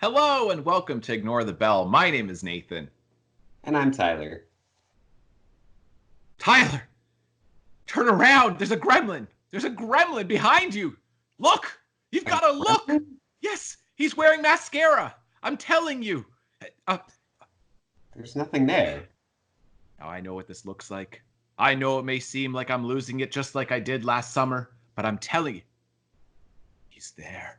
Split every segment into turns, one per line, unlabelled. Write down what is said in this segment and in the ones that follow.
Hello and welcome to Ignore the Bell. My name is Nathan.
And I'm Tyler.
Tyler! Turn around! There's a gremlin! There's a gremlin behind you! Look! You've got to look! Yes! He's wearing mascara! I'm telling you!
There's nothing there.
Now I know what this looks like. I know it may seem like I'm losing it just like I did last summer, but I'm telling you, he's there.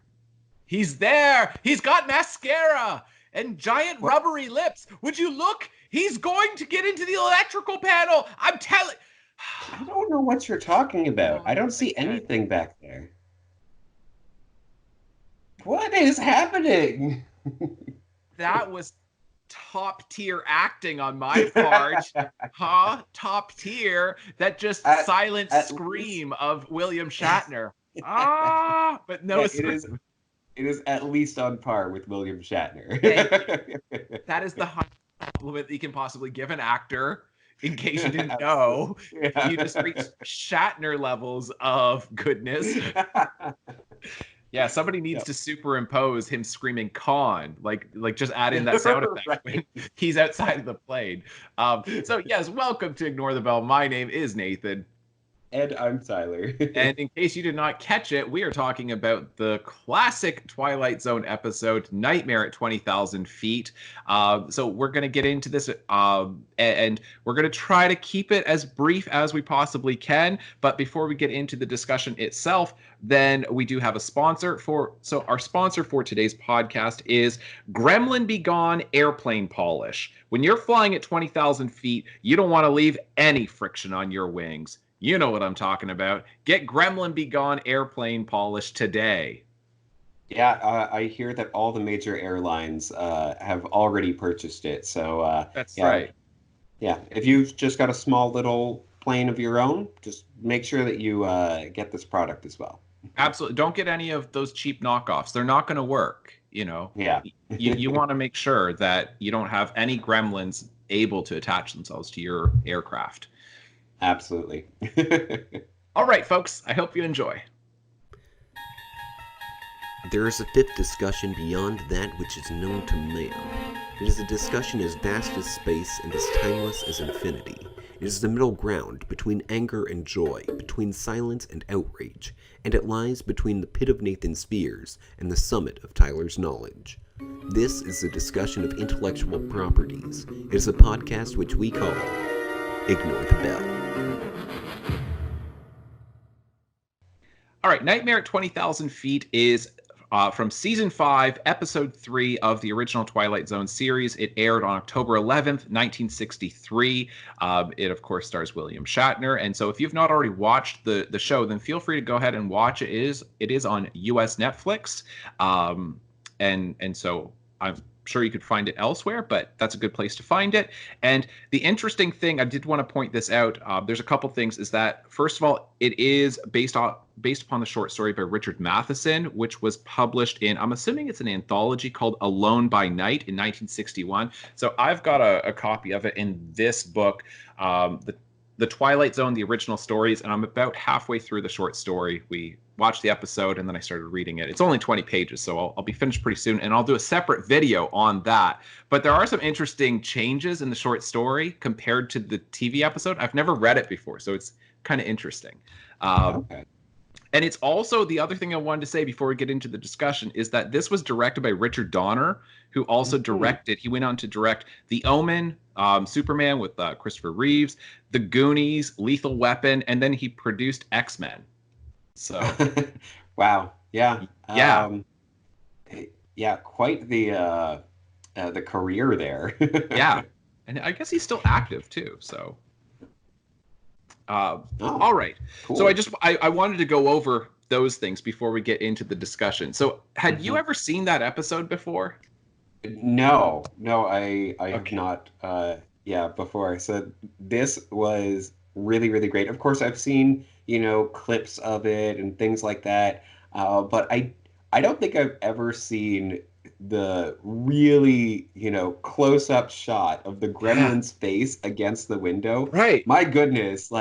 He's there! He's got mascara! And giant rubbery lips. Would you look? He's going to get into the electrical panel. I'm telling.
I don't know what you're talking about. I don't see anything back there. What is happening?
That was top tier acting on my part. Huh? Top tier. That just silent scream of William Shatner. But no.
Yeah, it is at least on par with William Shatner.
That is the highest compliment you can possibly give an actor. In case you didn't know, yeah. You just reached Shatner levels of goodness. Yeah, somebody needs to superimpose him screaming "con," like just add in that sound effect right. When he's outside of the plane. So yes, welcome to Ignore the Bell. My name is Nathan.
And I'm Tyler.
And in case you did not catch it, we are talking about the classic Twilight Zone episode, Nightmare at 20,000 Feet. So we're going to get into this, and we're going to try to keep it as brief as we possibly can. But before we get into the discussion itself, then we do have a sponsor so our sponsor for today's podcast is Gremlin Be Gone Airplane Polish. When you're flying at 20,000 feet, you don't want to leave any friction on your wings. You know what I'm talking about. Get Gremlin Be Gone airplane polish today.
Yeah, I hear that all the major airlines have already purchased it. So
that's right.
Yeah, if you've just got a small little plane of your own, just make sure that you get this product as well.
Absolutely. Don't get any of those cheap knockoffs. They're not going to work, you know.
Yeah.
you want to make sure that you don't have any gremlins able to attach themselves to your aircraft.
Absolutely.
All right, folks, I hope you enjoy.
There is a fifth discussion beyond that which is known to man. It is a discussion as vast as space and as timeless as infinity. It is the middle ground between anger and joy, between silence and outrage, and it lies between the pit of Nathan's fears and the summit of Tyler's knowledge. This is a discussion of intellectual properties. It is a podcast which we call Ignore the Bell.
All right, Nightmare at 20,000 Feet is from Season 5, Episode 3 of the original Twilight Zone series. It aired on October 11th, 1963. It, of course, stars William Shatner. And so if you've not already watched the show, then feel free to go ahead and watch it. It is on U.S. Netflix. And so I'm sure you could find it elsewhere, but that's a good place to find it. And the interesting thing, I did want to point this out, there's a couple things, is that, first of all, it is based upon the short story by Richard Matheson, which was published in, I'm assuming it's an anthology called Alone by Night in 1961. So I've got a copy of it in this book, the Twilight Zone, the original stories, and I'm about halfway through the short story. We watched the episode and then I started reading it. It's only 20 pages, so I'll be finished pretty soon, and I'll do a separate video on that. But there are some interesting changes in the short story compared to the TV episode. I've never read it before, so it's kind of interesting.
Okay.
And it's also, the other thing I wanted to say before we get into the discussion is that this was directed by Richard Donner, who also directed, he went on to direct The Omen, Superman with Christopher Reeves, The Goonies, Lethal Weapon, and then he produced X-Men. So,
wow, yeah,
yeah,
quite the career there.
Yeah, and I guess he's still active too. So, all right. Cool. So I wanted to go over those things before we get into the discussion. So, had you ever seen that episode before?
No, I have not. Before. So this was really, really great. Of course, I've seen, clips of it and things like that. But I don't think I've ever seen the really, close-up shot of the gremlin's face against the window.
Right.
My goodness,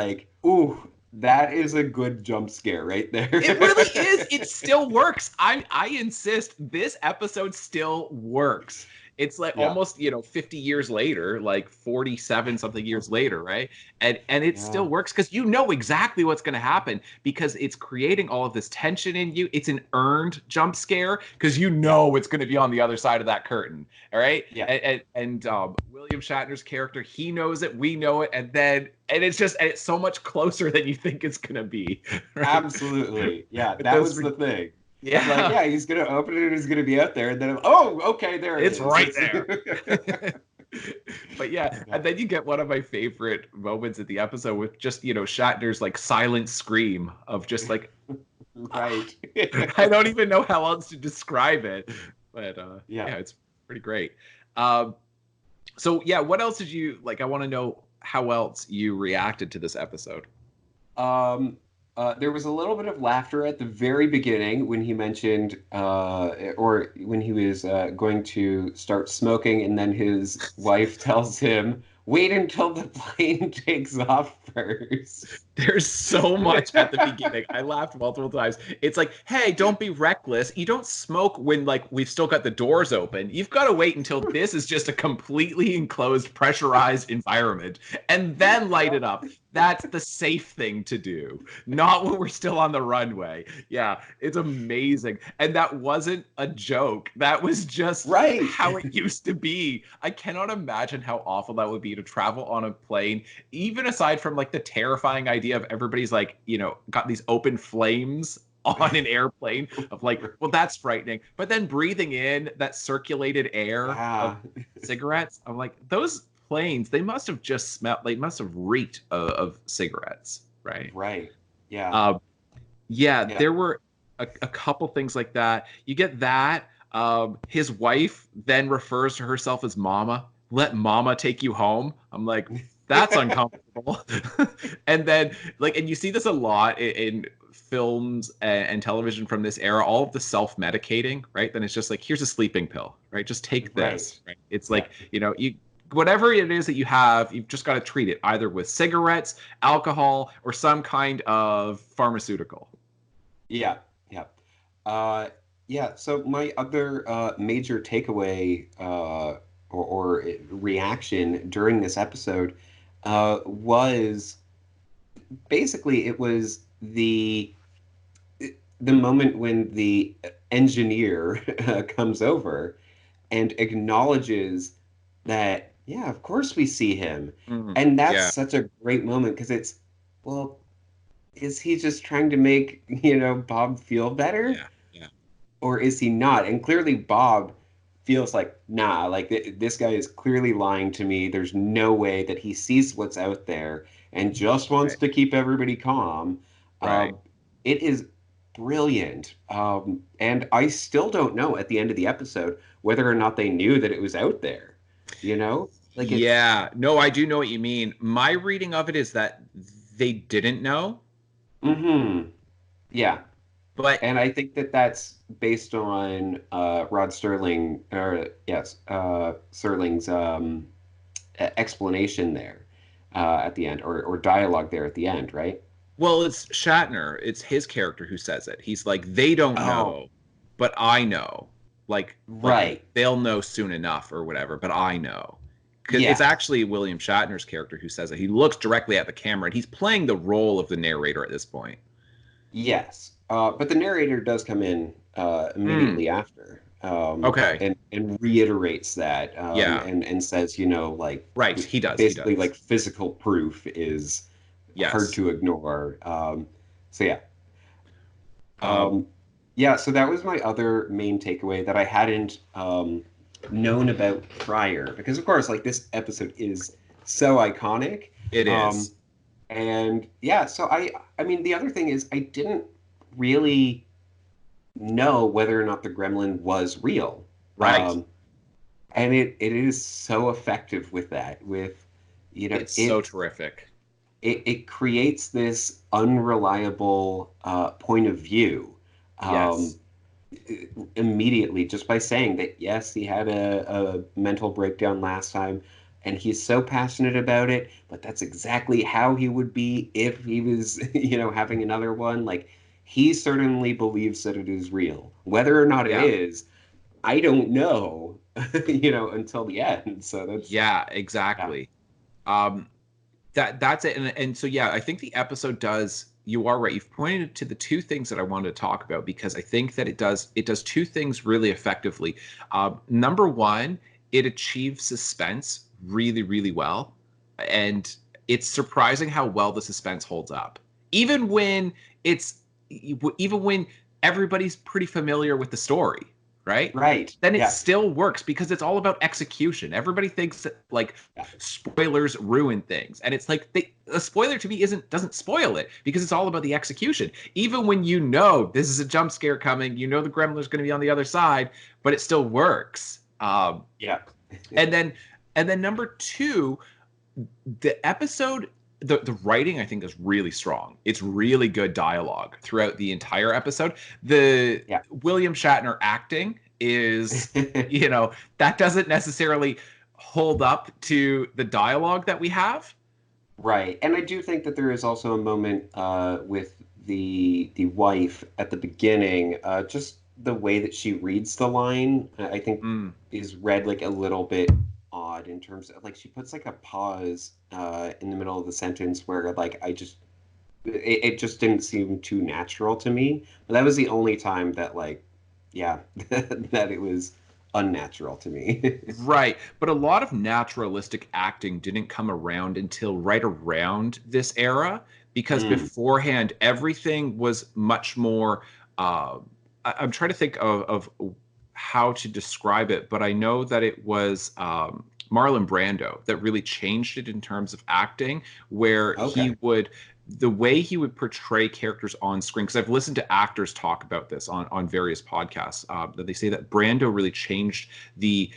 ooh, That is a good jump scare right there.
It really is. It still works. I insist. This episode still works. It's like
Yeah.
almost 50 years later, like 47 something years later, right? And it still works because you know exactly what's going to happen because it's creating all of this tension in you. It's an earned jump scare because you know it's going to be on the other side of that curtain. All right.
Yeah.
And William Shatner's character, he knows it, we know it, and it's so much closer than you think it's going to be. Right?
Absolutely. Yeah, that was the thing. Yeah. It's like, yeah, he's going to open it and he's going to be out there. And then, oh, okay, there it is.
It's right there. But yeah, and then you get one of my favorite moments of the episode with just, Shatner's like silent scream of just like,
right.
I don't even know how else to describe it. But yeah, it's pretty great. So yeah, what else did you like? I want to know how else you reacted to this episode.
There was a little bit of laughter at the very beginning when he mentioned, or when he was going to start smoking, and then his wife tells him, "Wait until the plane takes off first."
There's so much at the beginning. I laughed multiple times. It's like, hey, don't be reckless. You don't smoke when like we've still got the doors open. You've got to wait until this is just a completely enclosed, pressurized environment, and then light it up. That's the safe thing to do, not when we're still on the runway. Yeah, it's amazing. And that wasn't a joke. That was just how it used to be. I cannot imagine how awful that would be to travel on a plane, even aside from like the terrifying idea of everybody's like, got these open flames on an airplane of like, well, that's frightening. But then breathing in that circulated air of cigarettes, I'm like, those planes, they must have just smelled, they must have reeked of cigarettes, right?
Right. Yeah.
There were a couple things like that. You get that. His wife then refers to herself as Mama. Let Mama take you home. I'm like, that's uncomfortable. And then, like, and you see this a lot in films and television from this era, all of the self-medicating, right? Then it's just like, here's a sleeping pill, right? Just take this, right? It's like, you whatever it is that you have, you've just got to treat it either with cigarettes, alcohol, or some kind of pharmaceutical.
Yeah. So my other major takeaway or reaction during this episode was basically it was the moment when the engineer comes over and acknowledges that, yeah, of course we see him. And that's such a great moment because it's, well, is he just trying to make, Bob feel better?
Yeah.
Or is he not? And clearly Bob feels like, nah, like this guy is clearly lying to me. There's no way that he sees what's out there and just wants to keep everybody calm.
Right.
It is brilliant. And I still don't know at the end of the episode whether or not they knew that it was out there. Like
no, I do know what you mean. My reading of it is that they didn't know.
Yeah. And I think that that's based on Rod Serling, Serling's explanation there at the end, or dialogue there at the end, right?
Well, it's Shatner. It's his character who says it. He's like, they don't know, but I know. Like they'll know soon enough or whatever, but I know. Because it's actually William Shatner's character who says it. He looks directly at the camera, and he's playing the role of the narrator at this point.
Yes. But the narrator does come in immediately after. And reiterates that. And says, like...
Right, he does.
Basically, like, physical proof is hard to ignore. So that was my other main takeaway that I hadn't known about prior. Because, of course, like, this episode is so iconic.
It is.
And, so I mean, the other thing is I didn't really know whether or not the gremlin was real.
Right.
And it is so effective with that. It's
so terrific.
It creates this unreliable point of view. Immediately, just by saying that, yes, he had a mental breakdown last time, and he's so passionate about it, but that's exactly how he would be if he was, having another one. Like, he certainly believes that it is real. Whether or not it
Yeah.
is, I don't know, until the end. So that's,
Yeah,
yeah.
exactly. Um, that's it. And so yeah, I think the episode does, you are right. You've pointed to the two things that I wanted to talk about, because I think that it does two things really effectively. Number one, it achieves suspense really, really well. And it's surprising how well the suspense holds up. Even when it's even when everybody's pretty familiar with the story, right?
Right.
Then it
Yeah.
still works because it's all about execution. Everybody thinks that like
Yeah.
spoilers ruin things, and it's like a spoiler to me doesn't spoil it, because it's all about the execution. Even when you know this is a jump scare coming, you know the gremlin's going to be on the other side, but it still works.
Yeah.
And then number two, the episode, the writing I think is really strong. It's really good dialogue throughout the entire episode. The
Yeah.
William Shatner acting is, that doesn't necessarily hold up to the dialogue that we have.
Right. And I do think that there is also a moment with the wife at the beginning, just the way that she reads the line, I think
Mm,
is read like a little bit odd in terms of like she puts like a pause in the middle of the sentence where like it just didn't seem too natural to me. But that was the only time that like yeah, that it was unnatural to me.
right. But a lot of naturalistic acting didn't come around until right around this era, because
Mm,
beforehand everything was much more. I'm trying to think of how to describe it, but I know that it was Marlon Brando that really changed it in terms of acting, where
okay.
the way he would portray characters on screen. Because I've listened to actors talk about this on various podcasts, that they say that Brando really changed the.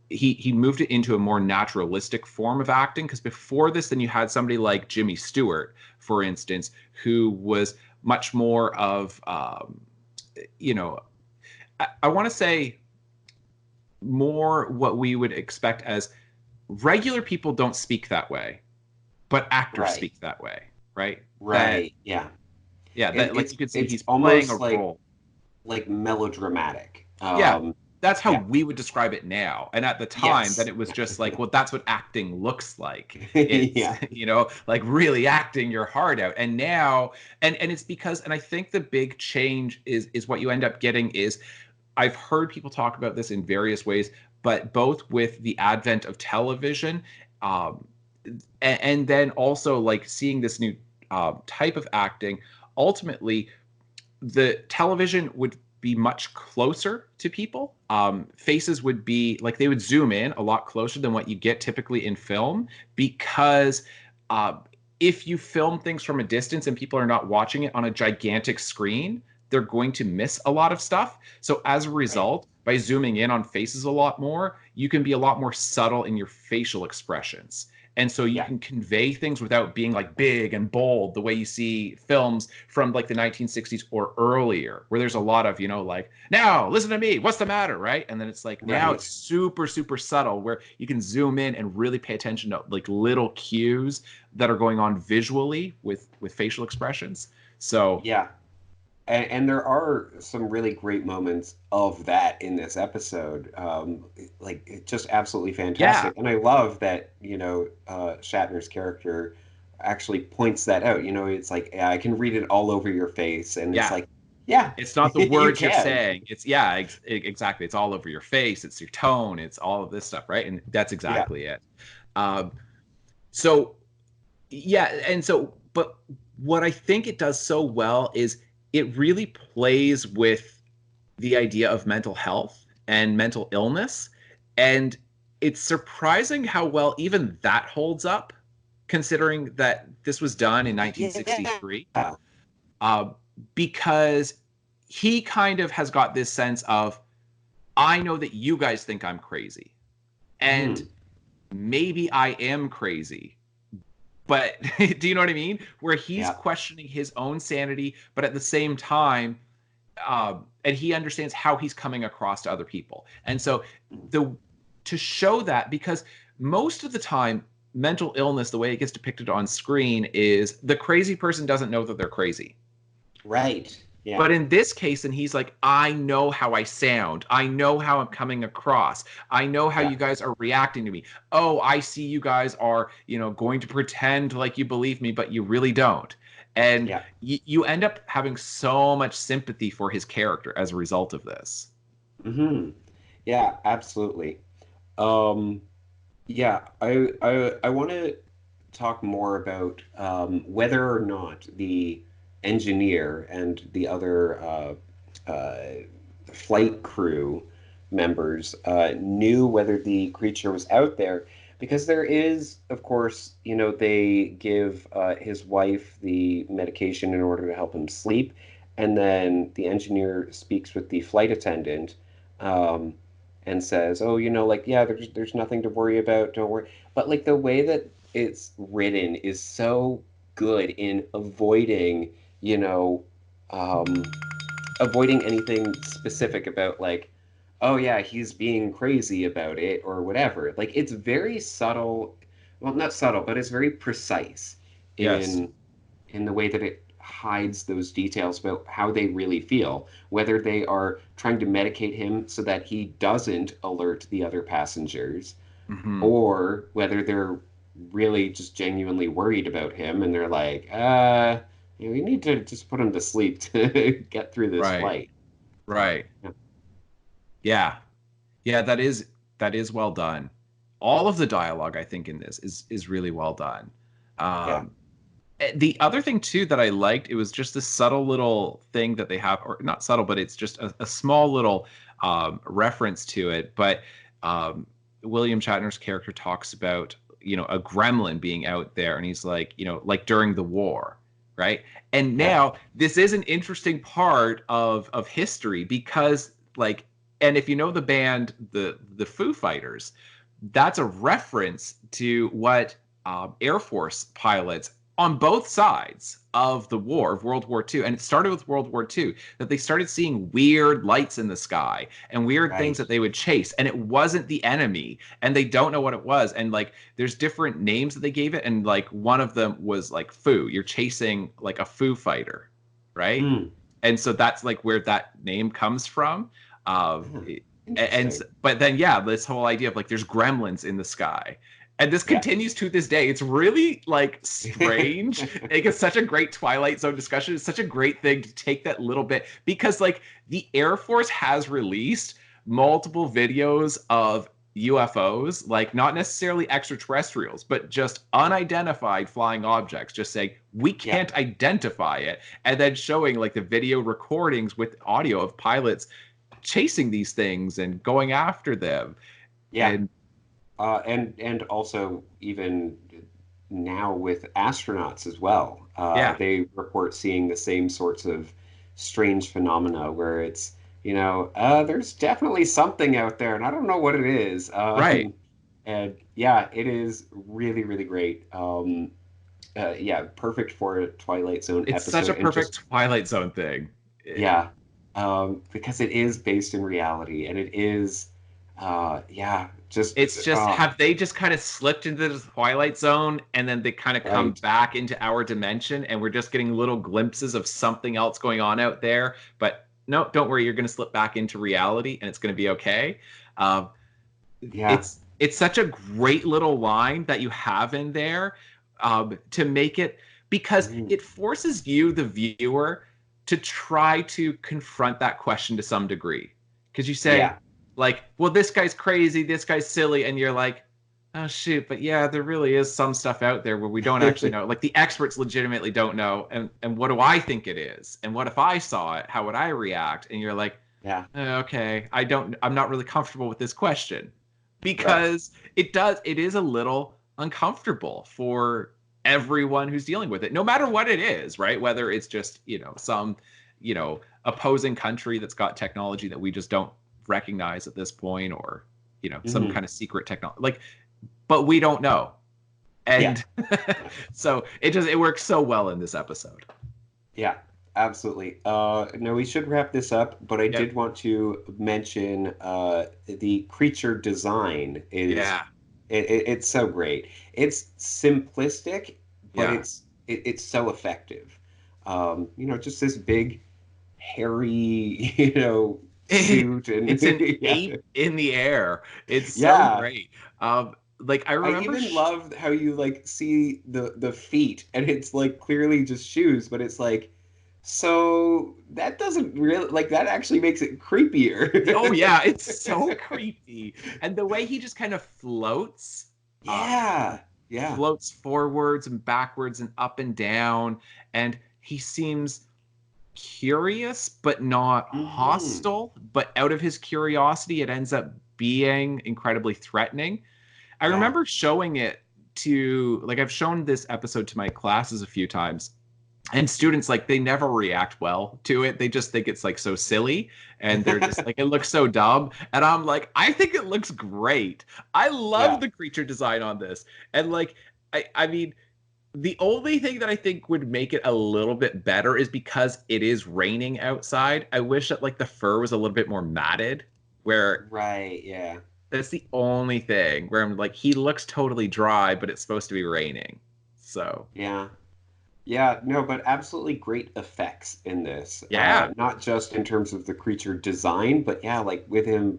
He moved it into a more naturalistic form of acting, because before this, then you had somebody like Jimmy Stewart, for instance, who was much more of you know I want to say more what we would expect as regular people don't speak that way, but actors
Right.
speak that way, right? That
Right. Yeah.
yeah,
It,
that like
it's
you could say
it's
he's playing a
almost
role.
like melodramatic.
Yeah, that's how
Yeah.
we would describe it now. And at the time, then
Yes.
it was just like, well, that's what acting looks like. It's,
Yeah.
like really acting your heart out. And now, and it's because, and I think the big change is what you end up getting is, I've heard people talk about this in various ways, but both with the advent of television, um, and then also like seeing this new type of acting, ultimately the television would be much closer to people. Faces would be like, they would zoom in a lot closer than what you get typically in film, because uh, if you film things from a distance and people are not watching it on a gigantic screen, they're going to miss a lot of stuff. So as a
Right.
result, by zooming in on faces a lot more, you can be a lot more subtle in your facial expressions. And so you
Yeah.
can convey things without being like big and bold the way you see films from like the 1960s or earlier, where there's a lot of, like, now listen to me, what's the matter, right? And then it's like, now it's
Right.
super, super subtle, where you can zoom in and really pay attention to like little cues that are going on visually with facial expressions. So
Yeah. And there are some really great moments of that in this episode. Like it's just absolutely
yeah,
fantastic. And I love that, Shatner's character actually points that out. It's like, yeah, I can read it all over your face. And it's
yeah,
like, yeah,
it's not the
you
words you're
can.
saying, it's yeah, exactly, it's all over your face, it's your tone, it's all of this stuff, right? And that's
Yeah.
exactly it. um so yeah, and so, but what I think it does so well is it really plays with the idea of mental health and mental illness. And it's surprising how well even that holds up, considering that this was done in
Yeah.
1963. uh, because he kind of has got this sense of, I know that you guys think I'm crazy, and
Mm.
maybe I am crazy, but do you know what I mean? Where he's
Yeah.
questioning his own sanity, but at the same time, and he understands how he's coming across to other people. And so
Mm.
the to show that, because most of the time, mental illness, the way it gets depicted on screen, is the crazy person doesn't know that they're crazy.
Right. Yeah.
But in this case, and he's like, I know how I sound. I know how I'm coming across. I know how you guys are reacting to me. Oh, I see you guys are, going to pretend like you believe me, but you really don't. And you end up having so much sympathy for his character as a result of this.
Mm-hmm. Yeah, absolutely. Yeah, I want to talk more about whether or not the engineer and the other flight crew members knew whether the creature was out there. Because there is, of course, they give his wife the medication in order to help him sleep. And then the engineer speaks with the flight attendant. And says, "Oh, like, yeah, there's nothing to worry about. Don't worry." But like the way that it's written is so good in um, avoiding anything specific about like, "Oh yeah, he's being crazy about it" or whatever. Like it's very subtle. Well, not subtle, but it's very precise
Yes.
in the way that it hides those details about how they really feel, whether they are trying to medicate him so that he doesn't alert the other passengers,
Mm-hmm.
or whether they're really just genuinely worried about him and they're like, we need to just put him to sleep to get through this
Right.
flight.
Right.
Yeah.
Yeah. Yeah, that is well done. All of the dialogue, I think, in this is really well done.
Yeah.
The other thing too that I liked, it was just this subtle little thing that they have, or not subtle, but it's just a small little reference to it. But um, William Shatner's character talks about, a gremlin being out there, and he's like, like during the war, right? And
Yeah.
now this is an interesting part of history because, like, and if you know the band, the Foo Fighters, that's a reference to what Air Force pilots on both sides of the war, of World War II, and it started with World War II, that they started seeing weird lights in the sky and weird things
Right.
that they would chase, and it wasn't the enemy, and they don't know what it was, and like there's different names that they gave it, and like one of them was like Foo. You're chasing like a Foo Fighter, right?
Mm.
And so that's like where that name comes from.
Yeah.
And
Interesting.
but then this whole idea of like there's gremlins in the sky, and this
Yeah.
continues to this day. It's really like strange. Like it's such a great Twilight Zone discussion. It's such a great thing to take that little bit, because like the Air Force has released multiple videos of UFOs, like not necessarily extraterrestrials, but just unidentified flying objects, just saying we
Yeah.
can't identify it, and then showing like the video recordings with audio of pilots chasing these things and going after them.
Yeah.
And
and also even now with astronauts as well,
yeah,
they report seeing the same sorts of strange phenomena where it's, there's definitely something out there, and I don't know what it is.
right.
And yeah, it is really, really great. Yeah, perfect for a Twilight Zone
It's such a
episode, and
perfect
just
Twilight Zone thing.
yeah, because it is based in reality, and it is, yeah, just
It's just, have they just kind of slipped into the Twilight Zone and then they kind of come
right.
back into our dimension and we're just getting little glimpses of something else going on out there? But no, don't worry, you're going to slip back into reality and it's going to be okay. Um,
Yeah.
it's such a great little line that you have in there, to make it, because
Mhm.
it forces you, the viewer, to try to confront that question to some degree. Because you say,
Yeah.
like, well, this guy's crazy, this guy's silly, and you're like, oh shoot, but yeah, there really is some stuff out there where we don't actually know. Like the experts legitimately don't know, and what do I think it is? And what if I saw it? How would I react? And you're like,
Yeah.
okay, I'm not really comfortable with this question,
Right.
because it is a little uncomfortable for everyone who's dealing with it, no matter what it is, right? Whether it's just, some, opposing country that's got technology that we just don't recognize at this point, or, some
Hmm.
kind of secret technology, like, but we don't know.
Yeah.
And
Yeah.
so it works so well in this episode.
Yeah. Absolutely. No, we should wrap this up, but I
Yep.
did want to mention the creature design is
Yeah.
It's so great. It's simplistic, but
Yeah.
it's so effective. Just this big, hairy, suit and
It's an
yeah,
ape in the air. It's so
yeah.
great. Like I
I
remember
even love how you like see the feet, and it's like clearly just shoes, but it's like, so that doesn't really like that actually makes it
oh yeah,
creepier.
it's so creepy. And the way he just kind of floats,
Yeah, yeah.
floats forwards and backwards and up and down, and he seems curious but not
Hmm.
hostile, but out of his curiosity it ends up being incredibly threatening. I
Yeah.
remember showing it to, like, I've shown this episode to my classes a few times, and students, like, they never react well to it. They just think it's like so silly, and they're just like, it looks so dumb. And I'm like, I think it looks great. I love
Yeah.
the creature design on this. And like, I mean, the only thing that I think would make it a little bit better is because it is raining outside. I wish that like the fur was a little bit more matted, where
Right, yeah.
that's the only thing where I'm like, he looks totally dry, but it's supposed to be raining. So
Yeah. Yeah, no, but absolutely great effects in this.
yeah,
Not just in terms of the creature design, but yeah, like with him,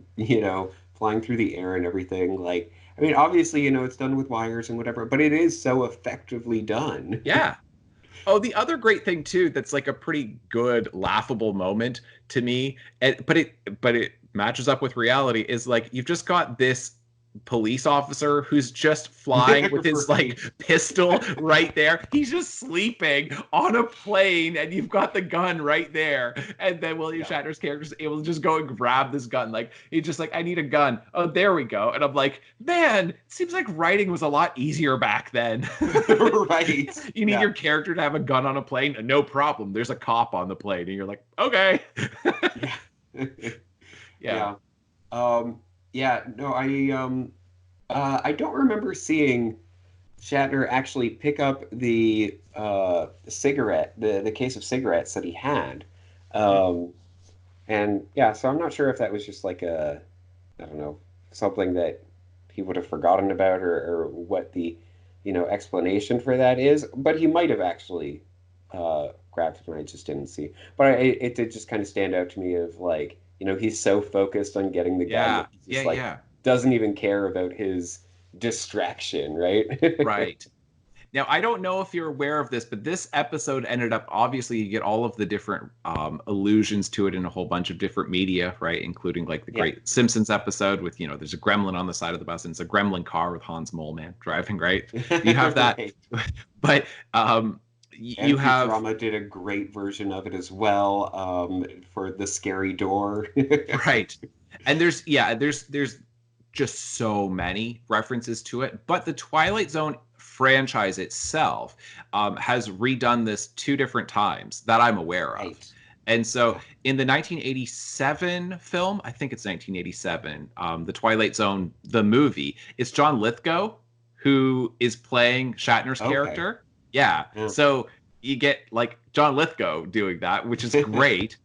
flying through the air and everything. Like, I mean, obviously, it's done with wires and whatever, but it is so effectively done.
yeah. Oh, the other great thing too, that's like a pretty good laughable moment to me, but it matches up with reality, is like you've just got this police officer who's just flying with his like
Right.
pistol right there. He's just sleeping on a plane and you've got the gun right there. And then William
Yeah.
Shatner's character is able to just go and grab this gun. Like he's just like, I need a gun. Oh, there we go. And I'm like, man, it seems like writing was a lot easier back then.
Right.
You need
Yeah.
your character to have a gun on a plane? No problem. There's a cop on the plane. And you're like, okay.
Yeah.
Yeah.
Yeah. Um, yeah, no, I don't remember seeing Shatner actually pick up the cigarette, the case of cigarettes that he had. Um, and yeah, so I'm not sure if that was just like I don't know, something that he would have forgotten about or what the, explanation for that is. But he might have actually grabbed it and I just didn't see. But it did just kind of stand out to me of like, he's so focused on getting the gun
Yeah.
that he
Yeah.
just like
Yeah.
doesn't even care about his distraction, right?
Right. Now, I don't know if you're aware of this, but this episode ended up, obviously, you get all of the different allusions to it in a whole bunch of different media, right? Including like the
Yeah.
great Simpsons episode with, there's a gremlin on the side of the bus and it's a gremlin car with Hans Moleman driving, right? You have that.
Right.
But
And
you have,
Futurama did a great version of it as well, for the scary door.
right. And there's just so many references to it. But the Twilight Zone franchise itself has redone this two different times that I'm aware of.
Right.
And so
Yeah.
in the 1987 film, I think it's 1987, The Twilight Zone, the movie, it's John Lithgow who is playing Shatner's
Okay.
character. Yeah.
Yeah.
So you get like John Lithgow doing that, which is great.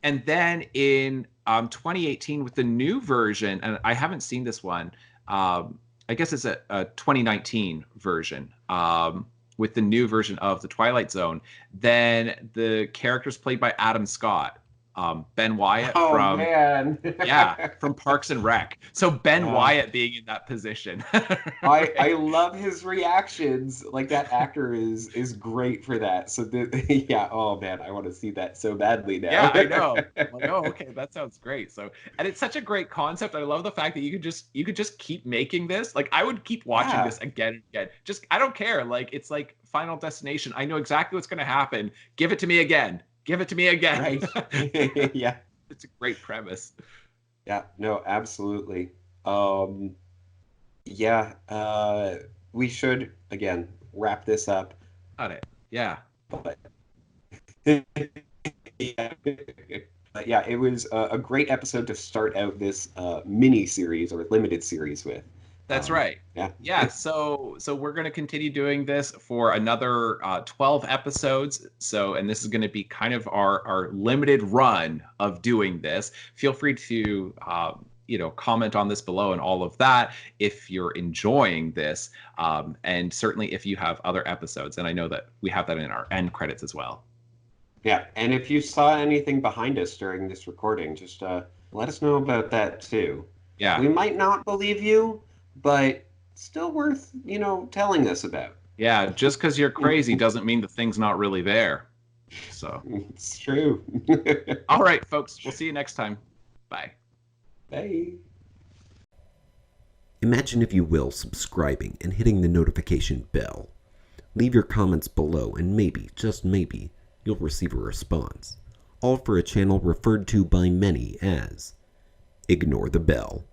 And then in 2018 with the new version, and I haven't seen this one. I guess it's a 2019 version with the new version of the Twilight Zone. Then the character's played by Adam Scott, Ben Wyatt
Oh
from
man.
from Parks and Rec. So Ben
Yeah.
Wyatt being in that position.
I
Right?
love his reactions. Like that actor is great for that. So yeah, oh man, I want to see that so badly
Yeah,
now.
I know. I'm like, oh, okay, that sounds great. So, and it's such a great concept. I love the fact that you could just keep making this. Like, I would keep watching
Yeah,
this again and again. Just, I don't care. Like, it's like Final Destination. I know exactly what's going to happen. Give it to me again. Give it to me again.
right. Yeah.
It's a great premise.
Yeah, no, absolutely. Um yeah, we should again wrap this up.
Got it. Yeah.
But yeah. But yeah, it was a great episode to start out this mini series or limited series with.
That's right.
Yeah.
Yeah, so we're going to continue doing this for another 12 episodes. So, and this is going to be kind of our limited run of doing this. Feel free to comment on this below and all of that if you're enjoying this. And certainly if you have other episodes. And I know that we have that in our end credits as well.
Yeah. And if you saw anything behind us during this recording, just let us know about that too.
Yeah.
We might not believe you, but still worth, telling us about.
Yeah. Just because you're crazy doesn't mean the thing's not really there. So
it's true.
All right, folks. We'll see you next time. Bye.
Bye.
Imagine, if you will, subscribing and hitting the notification bell. Leave your comments below and maybe, just maybe, you'll receive a response. All for a channel referred to by many as Ignore the Bell.